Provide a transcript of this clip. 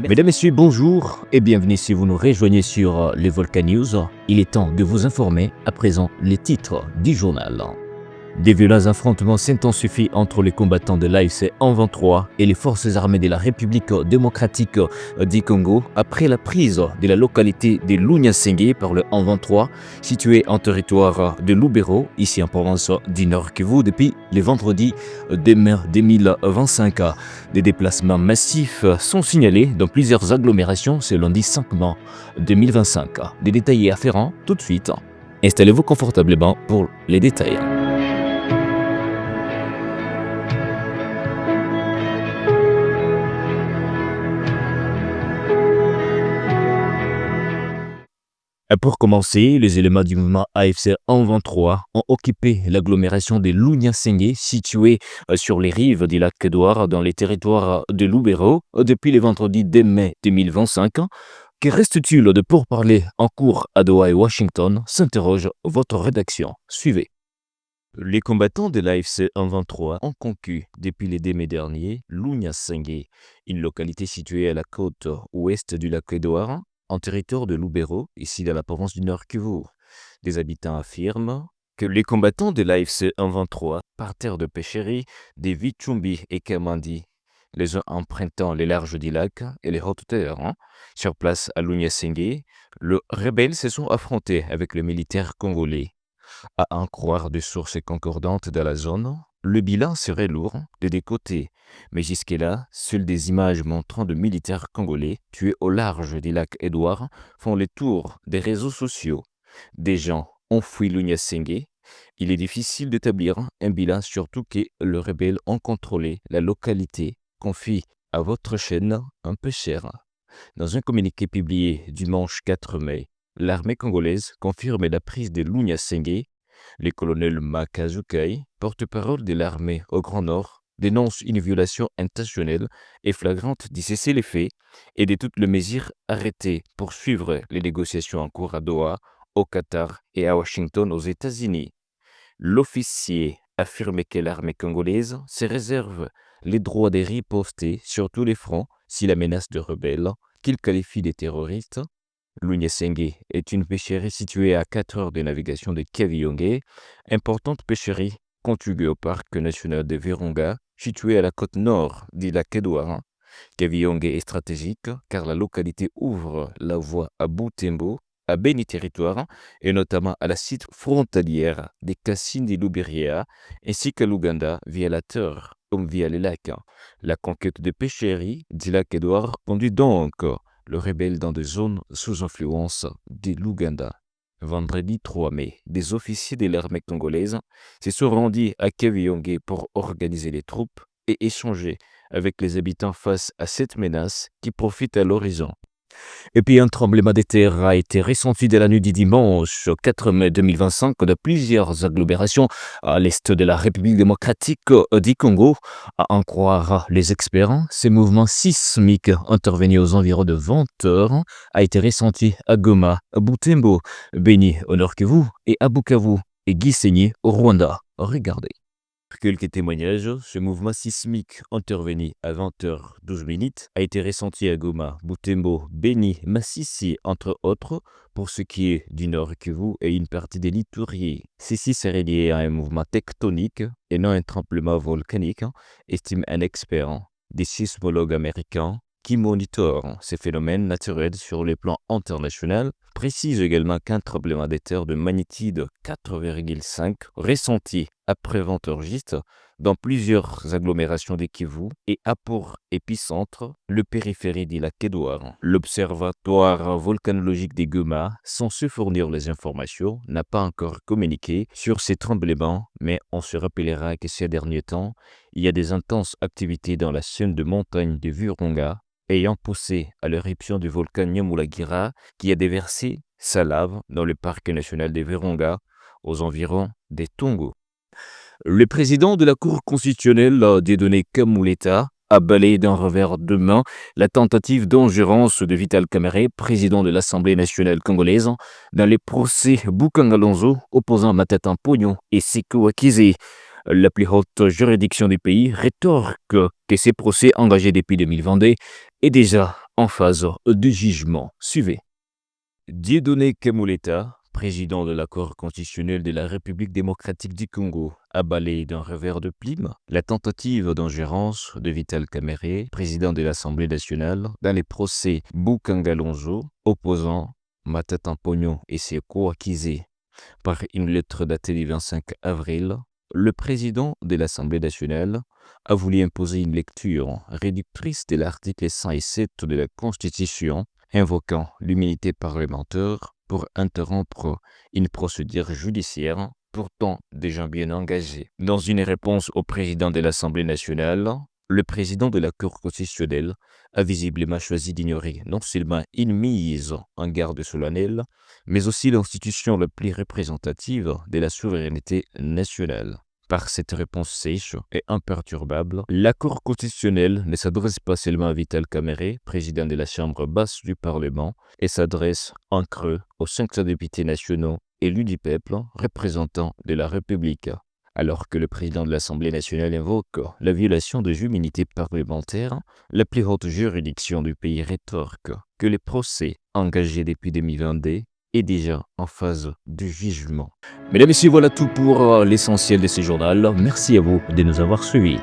Mesdames, Messieurs, bonjour et bienvenue si vous nous rejoignez sur les Volcan News. Il est temps de vous informer à présent les titres du journal. Des violents affrontements s'intensifient entre les combattants de l'AFC M23 et les forces armées de la République démocratique du Congo après la prise de la localité de Lunyasenge par le M23 située en territoire de Lubero, ici en province du Nord Kivu, depuis le vendredi 2 mai 2025. Des déplacements massifs sont signalés dans plusieurs agglomérations ce lundi 5 mai 2025. Des détails afférents tout de suite. Installez-vous confortablement pour les détails. Pour commencer, les éléments du mouvement AFC M23 ont occupé l'agglomération de Lunyasenge, située sur les rives du lac Édouard, dans les territoires de Lubero, depuis le vendredi 2 mai 2025. Que reste-t-il de pourparlers en cours à Doha et Washington, s'interroge votre rédaction. Suivez. Les combattants de l'AFC M23 ont conquis depuis le 2 mai dernier Lunyasenge, une localité située à la côte ouest du lac Édouard, en territoire de Lubero, ici dans la province du Nord Kivu. Des habitants affirment que les combattants de l'AFC M23 partèrent de pêcheries des Vichumbi et Kamandi, les uns empruntant les larges du lac et les hautes terres. Sur place à Lunyasenge, les rebelles se sont affrontés avec les militaires congolais. À en croire des sources concordantes dans la zone, le bilan serait lourd des deux côtés, mais jusque-là, seules des images montrant de militaires congolais tués au large du lac Édouard font le tour des réseaux sociaux. Des gens ont fui Lunyasenge. Il est difficile d'établir un bilan, surtout que les rebelles ont contrôlé la localité, confie à votre chaîne un peu chère. Dans un communiqué publié dimanche 4 mai, l'armée congolaise confirme la prise de Lunyasenge. Le colonel Makazukai, porte-parole de l'armée au Grand Nord, dénonce une violation intentionnelle et flagrante du cessez-le-feu et de toutes les mesures arrêtées pour suivre les négociations en cours à Doha, au Qatar et à Washington aux États-Unis. L'officier affirme que l'armée congolaise se réserve les droits de riposter sur tous les fronts si la menace de rebelles, qu'il qualifie de terroristes. Lunyasenge est une pêcherie située à 4 heures de navigation de Kaviyonge, importante pêcherie contiguë au parc national de Virunga, situé à la côte nord du lac Édouard. Kaviyonge est stratégique car la localité ouvre la voie à Butembo, à Beni Territoire et notamment à la site frontalière des Kassindi Luberia ainsi qu'à l'Ouganda via la terre comme via les lacs. La conquête des pêcheries du lac Édouard conduit donc le rebelle dans des zones sous influence de l'Ouganda. Vendredi 3 mai, des officiers de l'armée congolaise se sont rendus à Kaviyonge pour organiser les troupes et échanger avec les habitants face à cette menace qui profite à l'horizon. Et puis un tremblement de terre a été ressenti dès la nuit du dimanche 4 mai 2025 dans plusieurs agglomérations à l'est de la République démocratique du Congo. À en croire les experts, ce mouvement sismique intervenu aux environs de 20 heures a été ressenti à Goma, à Butembo, Beni au Nord Kivu et à Bukavu et Gisenyi au Rwanda. Regardez. Quelques témoignages, ce mouvement sismique intervenu à 20h12 a été ressenti à Goma, Butembo, Beni, Masisi, entre autres, pour ce qui est du Nord Kivu et une partie de l'Ituri. Ceci serait lié à un mouvement tectonique et non un tremblement volcanique, estime un expert des sismologues américains qui monitorent ces phénomènes naturels sur le plan international, précise également qu'un tremblement de terre de magnitude 4,5 ressenti après 20h juste dans plusieurs agglomérations des Kivu et a pour épicentre le périphérie du lac Édouard. L'Observatoire volcanologique des Goma, censé fournir les informations, n'a pas encore communiqué sur ces tremblements, mais on se rappellera que ces derniers temps, il y a des intenses activités dans la chaîne de montagnes de Virunga, ayant poussé à l'éruption du volcan Nyamulagira qui a déversé sa lave dans le parc national de Virunga aux environs des Tongo. Le président de la Cour constitutionnelle, Dieudonné Kamuleta, a balayé d'un revers de main la tentative d'ingérence de Vital Kamerhe, président de l'Assemblée nationale congolaise, dans les procès Boukangalonzo opposant Matata Ponyo et Seko Akize. La plus haute juridiction du pays rétorque que ces procès engagés depuis 2022 est déjà en phase de jugement. Suivez. Dieudonné Kemouleta, président de la Cour constitutionnelle de la République démocratique du Congo, a balayé d'un revers de plume la tentative d'ingérence de Vital Kamerhe, président de l'Assemblée nationale, dans les procès Boukangalonjo, opposant Matata Pognon et ses co-accusés. Par une lettre datée du 25 avril, le président de l'Assemblée nationale a voulu imposer une lecture réductrice de l'article 107 de la Constitution, invoquant l'immunité parlementaire pour interrompre une procédure judiciaire pourtant déjà bien engagée. Dans une réponse au président de l'Assemblée nationale, le président de la Cour constitutionnelle a visiblement choisi d'ignorer non seulement une mise en garde solennelle, mais aussi l'institution la plus représentative de la souveraineté nationale. Par cette réponse sèche et imperturbable, la Cour constitutionnelle ne s'adresse pas seulement à Vital Kamerhe, président de la Chambre basse du Parlement, et s'adresse en creux aux 500 députés nationaux élus du peuple, représentants de la République. Alors que le président de l'Assemblée nationale invoque la violation de l'immunité parlementaire, la plus haute juridiction du pays rétorque que les procès engagés depuis 2022 est déjà en phase de jugement. Mesdames et messieurs, voilà tout pour l'essentiel de ce journal. Merci à vous de nous avoir suivis.